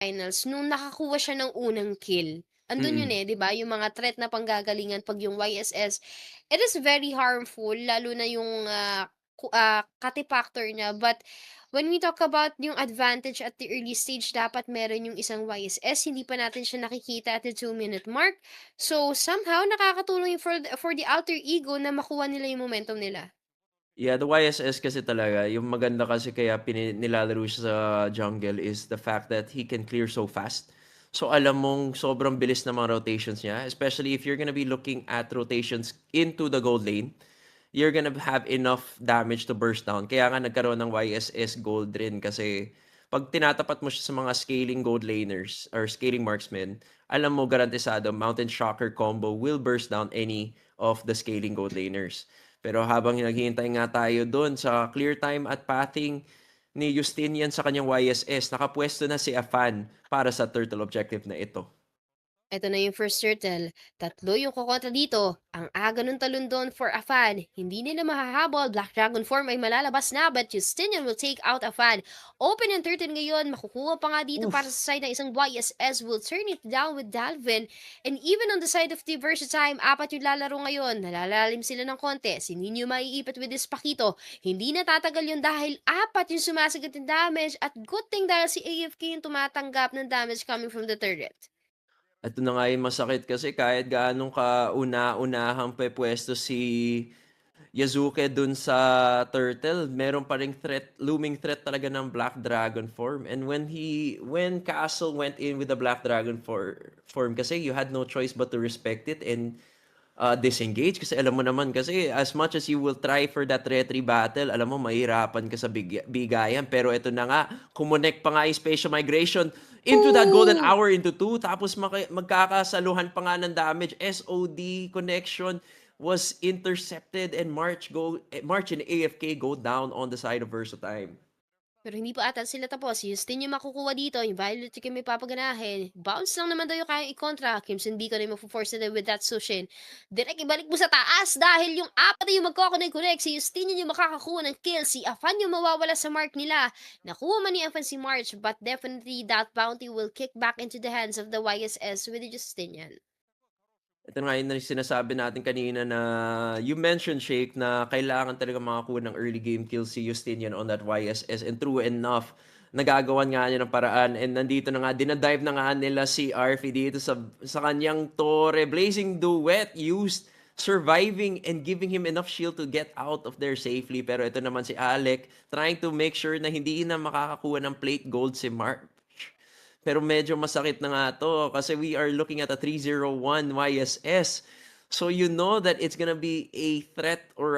finals nung nakakuha siya ng unang kill. Andun yun, Mm. eh, 'di ba, yung mga threat na panggagalingan 'pag yung YSS, it is very harmful lalo na yung, kati factor niya. But when we talk about yung advantage at the early stage dapat meron yung isang YSS, hindi pa natin siya nakikita at the 2-minute mark. So, somehow nakakatulong yung for the alter ego na makuha nila yung momentum nila. Yeah, the YSS kasi talaga, yung maganda kasi kaya nilalaro siya sa jungle is the fact that he can clear so fast. So alam mong sobrang bilis ng mga rotations niya, especially if you're gonna be looking at rotations into the gold lane, you're gonna have enough damage to burst down. Kaya nga nagkaroon ng YSS gold rin kasi 'pag tinatapat mo siya sa mga scaling gold laners or scaling marksmen, alam mo garantisado Mountain Shocker combo will burst down any of the scaling gold laners. Pero habang naghihintay nga tayo dun sa clear time at pathing ni Justinian sa kanyang YSS, nakapuwesto na si Afan para sa turtle objective na ito. Eto na yung first turtle. Tatlo yung kokontra dito. Ang aga ng talon doon for a fan. Hindi nila mahahabol. Black Dragon form ay malalabas na but Justinian will take out a fan. Open yung turtle ngayon. Makukuha pa nga dito para Oof! sa side ng isang YSS. Will turn it down with Dalvin. And even on the side of the Versatime, apat yung lalaro ngayon. Nalalalim sila ng konti. Si Nino maiipit with this Pakito. Hindi natatagal yun dahil apat yung sumasagot ng damage. At good thing dahil si AFK yung tumatanggap ng damage coming from the turret. Eto na nga yung masakit kasi kahit gaano kauna-unahang pupuwesto si Yazuke dun sa turtle, meron pa ring looming threat talaga ng Black Dragon form. And when Castle went in with the Black Dragon form kasi you had no choice but to respect it and disengage kasi alam mo naman kasi as much as you will try for that retry battle, alam mo mahihirapan ka sa bigayan. Pero ito na nga, kumonek pa nga yung Spatial Migration into that golden Ooh! hour into two tapos magkakasaluhan pa nga ng damage. SOD connection was intercepted and March and AFK go down on the side of Versatime. Pero hindi pa ata sila tapos. Si Justin yung makukuha dito, yung Violet yung may papaganahin. Bounce lang naman daw yung kayang i-kontra. Crimson Beacon ay mafu-force nila with that Sushin. Direct ibalik mo sa taas dahil yung apat na yung magkoconnect-connect. Si Justin yung makakakuha ng kill. Si Afan yung mawawala sa mark nila. Nakuha man ni Afan si March, but definitely that bounty will kick back into the hands of the YSS with the Justinian. Ito nga yun na yung sinasabi natin kanina na you mentioned, Shake, na kailangan talaga makakuha ng early game kill si Justinian on that YSS and true enough, nagagawan nga niya ng paraan and nandito na nga, dinadive na nga nila si Arfi dito sa kanyang Torre. Blazing Duet used surviving and giving him enough shield to get out of there safely. Pero ito naman si Alec trying to make sure na hindi na makakakuha ng plate gold si Mark. Pero medyo masakit na nga 'to kasi we are looking at a 301 YSS. So you know that it's gonna be a threat or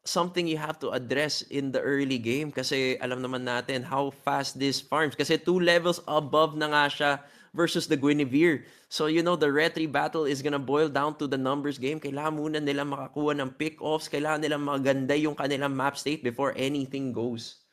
something you have to address in the early game kasi alam naman natin how fast this farms kasi 2 levels above na nga siya versus the Guinevere. So you know the retry battle is gonna boil down to the numbers game. Kailangan muna nila makakuha ng pick-offs, kailangan nila maganda yung kanilang map state before anything goes.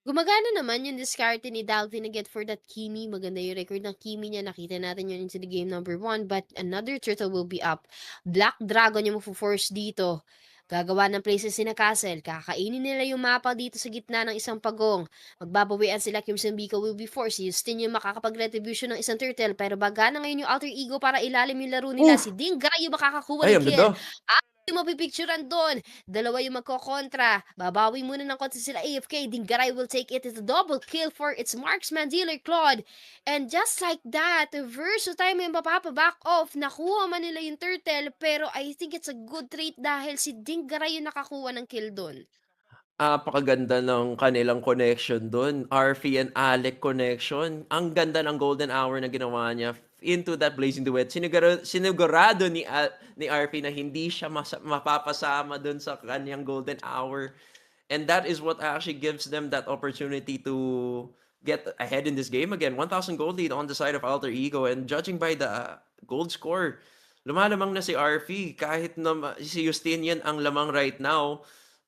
Gumagana naman yung diskarte ni Dalvin again for that Kimi. Maganda yung record ng Kimi niya. Nakita natin yun into the game number 1. But another turtle will be up. Black Dragon yung force dito. Gagawa ng places sina Castle. Kakainin nila yung mapa dito sa gitna ng isang pagong. Magbabawian sila. Crimson Beacon will be forced. Justin yung makakapag-retribution ng isang turtle. Pero bagana ngayon yung alter ego para ilalim yung laro nila. Si Oof! Dingra yung makakakuha Ay, ng ang kill. ganda. Yung mapipicturan do'n, dalawa yung magkokontra, babawi muna ng konti sila AFK, Dingaray will take it as a double kill for its marksman dealer Claude. And just like that, Versatile yung mapapa-back off, nakuha man nila yung turtle, pero I think it's a good trade dahil si Dingaray yung nakakuha ng kill do'n. Napakaganda ng kanilang connection dun, Arfi and Alec connection. Ang ganda ng golden hour na ginawa niya into that blazing duet. Sinigurado ni Arfi na hindi siya mapapasama dun sa kaniyang golden hour. And that is what actually gives them that opportunity to get ahead in this game again. 1,000 gold lead on the side of Alter Ego and judging by the gold score, lumalamang na si Arfi kahit na si Justinian ang lamang right now.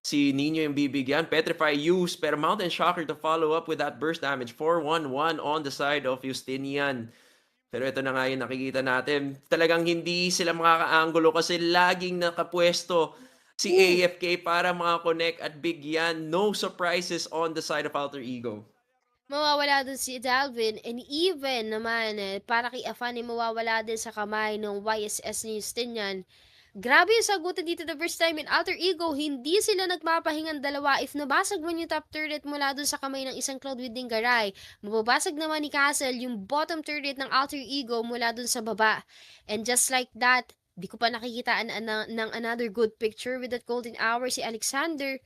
Si Nino yung bibigyan. Petrify use, pero Mountain Shocker to follow up with that burst damage. 4-1-1 on the side of Justinian. Pero ito na nga yung nakikita natin. Talagang hindi sila makakaanggulo kasi laging nakapwesto si Ooh. AFK para mga connect at bigyan. No surprises on the side of Alter Ego. Mawawala dun si Dalvin and even naman, para kay Afani mawawala din sa kamay ng YSS ni Justinian. Grabe yung sagutan dito the first time in Alter Ego, hindi sila nagpapahingang dalawa. If nabasag man yung top turret mula dun sa kamay ng isang Cloud with Dingaray, mababasag naman ni Castle yung bottom turret ng Alter Ego mula dun sa baba. And just like that, di ko pa nakikita ng another good picture with that golden hour si Alexander.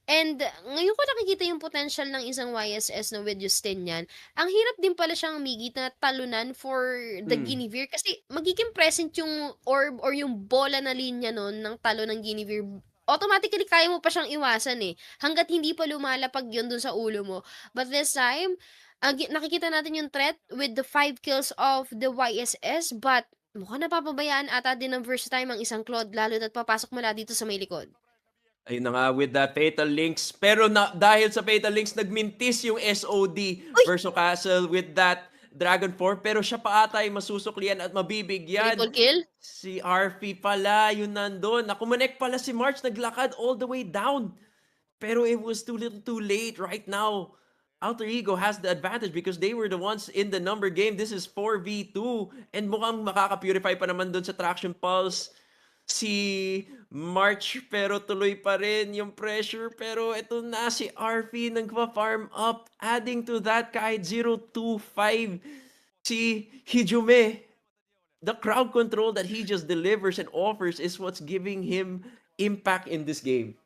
And ngayon ko nakikita yung potential ng isang YSS na with Justinian. Ang hirap din pala siyang migit na talunan for the Hmm. Guinevere kasi magiging present yung orb or yung bola na linya nun ng talo ng Guinevere. Automatically kaya mo pa siyang iwasan eh. Hanggat hindi pa lumalapag yun dun sa ulo mo. But this time, nakikita natin yung threat with the 5 kills of the YSS but mukhang napapabayaan ata din ng Versatime ang isang Claude lalo na't papasok mula dito sa may likod. Ayun na nga with that Fatal Links. Pero dahil sa Fatal Links, nagmintis yung SOD Uy! versus Castle with that Dragon Form. Pero siya pa ata yung masusuklian at mabibigyan. Triple kill? Si RP pala, yun nandun. Nakumonek pala si March, naglakad all the way down. Pero it was too little too late right now. Alter Ego has the advantage because they were the ones in the number game. This is 4v2. And mukhang makaka-purify pa naman dun sa Traction Pulse si March pero tuloy pa rin yung pressure pero ito na si RP nagpa-farm up adding to that kahit 0-2-5 si Hijume, the crowd control that he just delivers and offers is what's giving him impact in this game.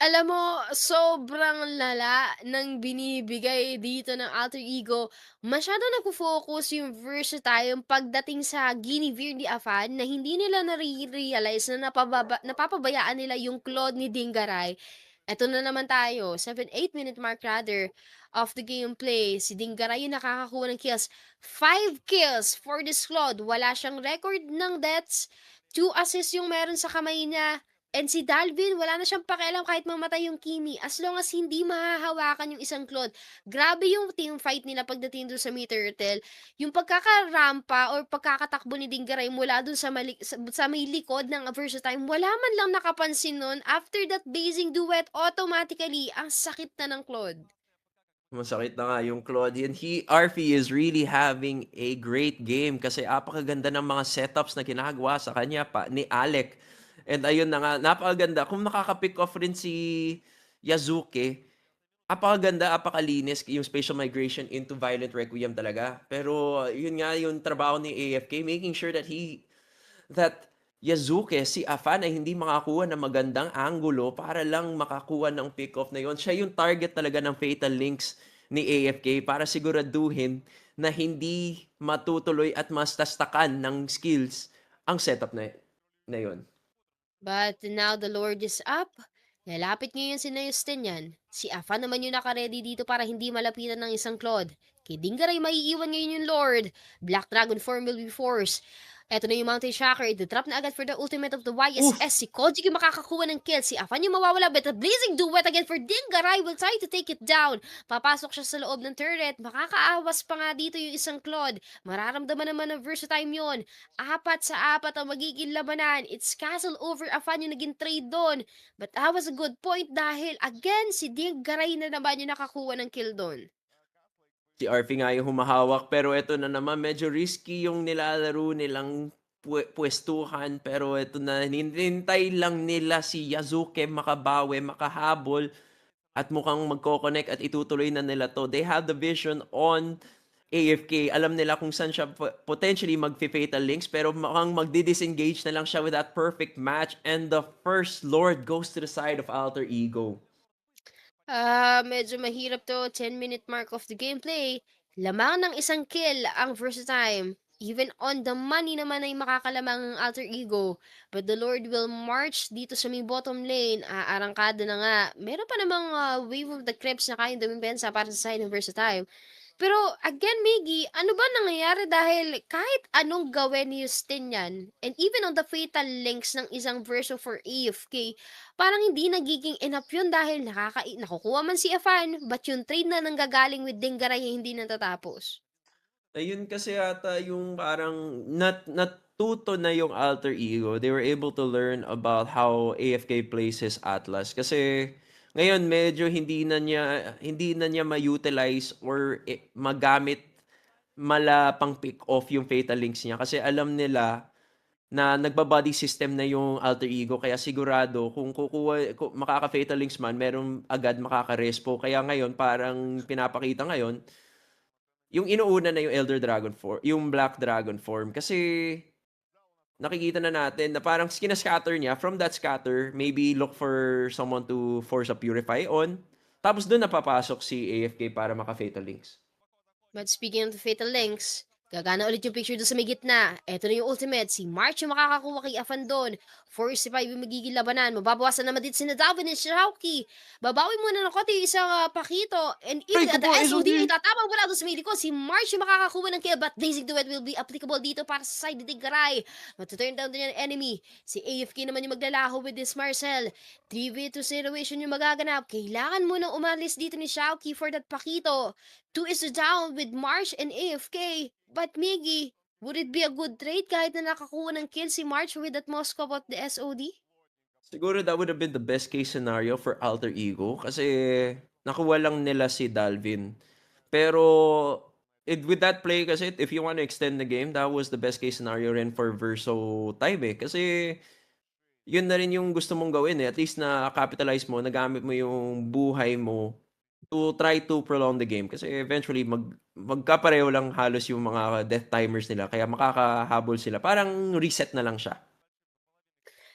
Alam mo, sobrang lala ng binibigay dito ng Alter Ego. Masyado nagfo-focus yung Versatile pagdating sa Guinevere ni Afan na hindi nila nare-realize na napapabayaan nila yung Claude ni Dingaray. Eto na naman tayo, 7-8 minute mark rather of the gameplay. Si Dingaray yung nakakakuha ng kills. 5 kills for this Claude. Wala siyang record ng deaths. 2 assists yung meron sa kamay niya. And si Dalvin, wala na siyang pakialam kahit mamatay yung Kimi as long as hindi mahahawakan yung isang Claude. Grabe yung team fight nila pagdating dun sa Meteor Turtle. Yung pagkakarampa or pagkakatakbo ni Dingaray mula dun sa may likod ng Versatile, wala man lang nakapansin nun. After that basing duet, automatically, ang sakit na ng Claude. Masakit na nga yung Claude. And RP is really having a great game kasi apakaganda ng mga setups na ginagawa sa kanya pa ni Alec. And ayun na nga, napakaganda. Kung nakaka-pick off rin si Yazuki, apakaganda, apakalinis yung spatial migration into Violent Requiem talaga. Pero yun nga yung trabaho ni AFK, making sure that Yazuki, si Afan ay hindi makakuha ng magandang anggulo para lang makakuha ng pick-off na yon. Siya yung target talaga ng Fatal Links ni AFK para siguraduhin na hindi matutuloy at mastastakan ng skills ang setup na yon. But now the Lord is up. Lalapit ngayon si Justinian. Si Afa naman yung nakaredy dito para hindi malapitan ng isang Claude. Kay Dingaray maiiwan ngayon yung Lord. Black Dragon form will be forced. Eto na yung Mountain Shocker. Ito-drop na agad for the ultimate of the YSS. Oof! Si Kojiki makakakuha ng kill. Si Afan yung mawawala. But a blazing duet again for Dingaray will try to take it down. Papasok siya sa loob ng turret. Makakaawas pa nga dito yung isang Claude. Mararamdaman naman ng Versatime yun. 4-4 ang magiging labanan. It's Castle over Afan yung naging trade doon. But that was a good point dahil again, si Dingaray na naman yung nakakuha ng kill doon. Si RP nga yung humahawak pero eto na naman medyo risky yung nilalaro nilang puwestuhan pero eto na hinintay lang nila si Yazuki makabawi, makahabol at mukhang magko-connect at itutuloy na nila 'to. They have the vision on AFK. Alam nila kung saan siya potentially magfi-fatal links pero mukhang magdi-disengage na lang siya with that perfect match and the first Lord goes to the side of Alter Ego. Medyo mahirap 'to, 10 minute mark of the gameplay. Lamang ng isang kill ang Versatime. Even on the money naman ay makakalamang ang Alter Ego. But the Lord will march dito sa may bottom lane. Aarangkada na nga. Meron pa namang Wave of the Crypts na kayang dumipensa para sa side ng Versatile. Pero again, Miggy, ano ba nangyayari dahil kahit anong gawin ni Justinian and even on the fatal links ng isang version for AFK, parang hindi nagiging enough yun dahil nakukuha man si Afan, but yung trade na nanggagaling with Dengaray ay hindi natatapos. Ayun kasi yata yung parang natuto na yung Alter Ego. They were able to learn about how AFK plays his Atlas. Kasi Ngayon medyo hindi na niya ma-utilize or, magamit mala pang-pick off yung Fatal Links niya kasi alam nila na nagba-body system na yung Alter Ego kaya sigurado kung makaka-Fatal Links man meron agad makaka-respo. Kaya ngayon parang pinapakita ngayon, yung inuuna na yung yung Black Dragon form kasi nakikita na natin na parang kina-scatter niya, from that scatter, maybe look for someone to force a Purify on, tapos dun napapasok si AFK para maka-Fatal Links. But speaking of the Fatal Links, gagana ulit yung picture doon sa may gitna. Eto na yung ultimate. Si March yung makakakuha kay Afan doon. 4-5 yung magiging labanan. Mababawasan naman din si Nadalvin and Shirauki. Babawi muna ng konti yung isang Pakito. And Ay, even at the kuko SOD ay SOD! tatabang mula doon sa may likod. Si March yung makakakuha ng kill but Blazing Duet will be applicable dito para sa side ni Tigray. Matuturn down din yung enemy. Si AFK naman yung maglalaho with this Marcel. 3v2 situation yung magaganap. Kailangan mo nang umalis dito ni Shauki for that Pakito. 2 is down with March and AFK. But Miggy, would it be a good trade kahit na nakakuha ng kill si March with that Moscow at the SOD? Siguro that would have been the best case scenario for Alter Ego kasi nakuha lang nila si Dalvin. Pero with that play kasi if you want to extend the game, that was the best case scenario rin for Verso Time eh. Kasi yun na rin yung gusto mong gawin eh. At least na-capitalize mo, nagamit mo yung buhay mo to try to prolong the game. Kasi eventually, magkapareho lang halos yung mga death timers nila. Kaya makakahabol sila. Parang reset na lang siya.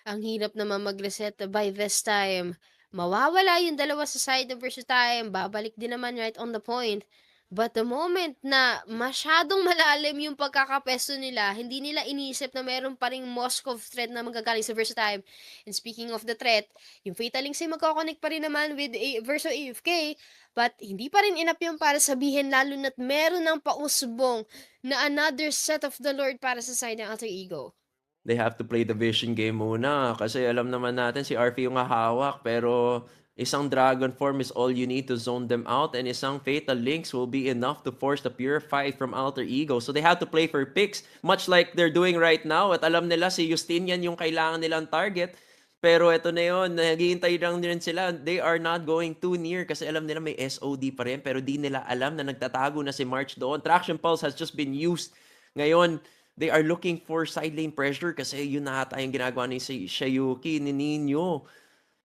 Ang hirap naman mag-reset by this time. Mawawala yung dalawa sa side ng versus time. Babalik din naman right on the point. But the moment na masyadong malalim yung pagkakapesto nila, hindi nila inisip na meron pa ring Moscow threat na magagaling sa Versatime. And speaking of the threat, yung Fatal Links ay magkoconnect pa rin naman with Verso AFK, but hindi pa rin enough yung para sabihin lalo na't meron ng pausbong na another set of the Lord para sa side ng Alter Ego. They have to play the vision game muna. Kasi alam naman natin si RP yung hahawak. Pero isang Dragon Form is all you need to zone them out. And isang Fatal Links will be enough to force the Purify from Alter Ego. So they have to play for picks. Much like they're doing right now. At alam nila si Justinian yung kailangan nilang target. Pero ito na yun, naghihintay lang din sila. They are not going too near kasi alam nila may SOD pa rin. Pero di nila alam na nagtatago na si March doon. Traction Pulse has just been used. Ngayon, they are looking for side lane pressure kasi yun na ata yung ginagawa ni si Shayuki, ni Nino.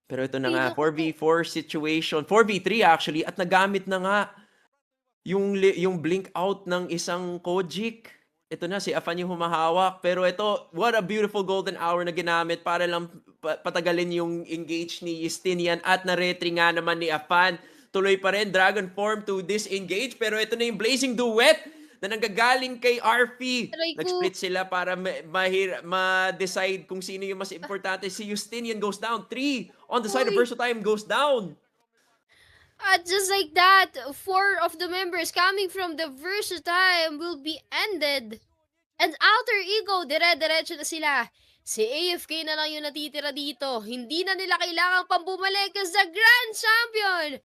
Pero ito na nga, 4v4 situation. 4v3 actually, at nagamit na nga yung blink out ng isang Kojic. Ito na, si Afan yung humahawak. Pero ito, what a beautiful golden hour na ginamit para lang patagalin yung engage ni Justinian at na-retry nga naman ni Afan. Tuloy pa rin, Dragon Form to disengage. Pero ito na yung Blazing Duet na nanggagaling kay RP. Aray ko. Nag-split sila para ma-decide kung sino yung mas importante. Si Justinian goes down. 3 on the side of Uy. Versatime goes down. At just like that, 4 of the members coming from the Versatime will be ended. And Alter Ego, dire-diretso na sila. Si AFK na lang yung natitira dito. Hindi na nila kailangang pambumalik as the Grand Champion.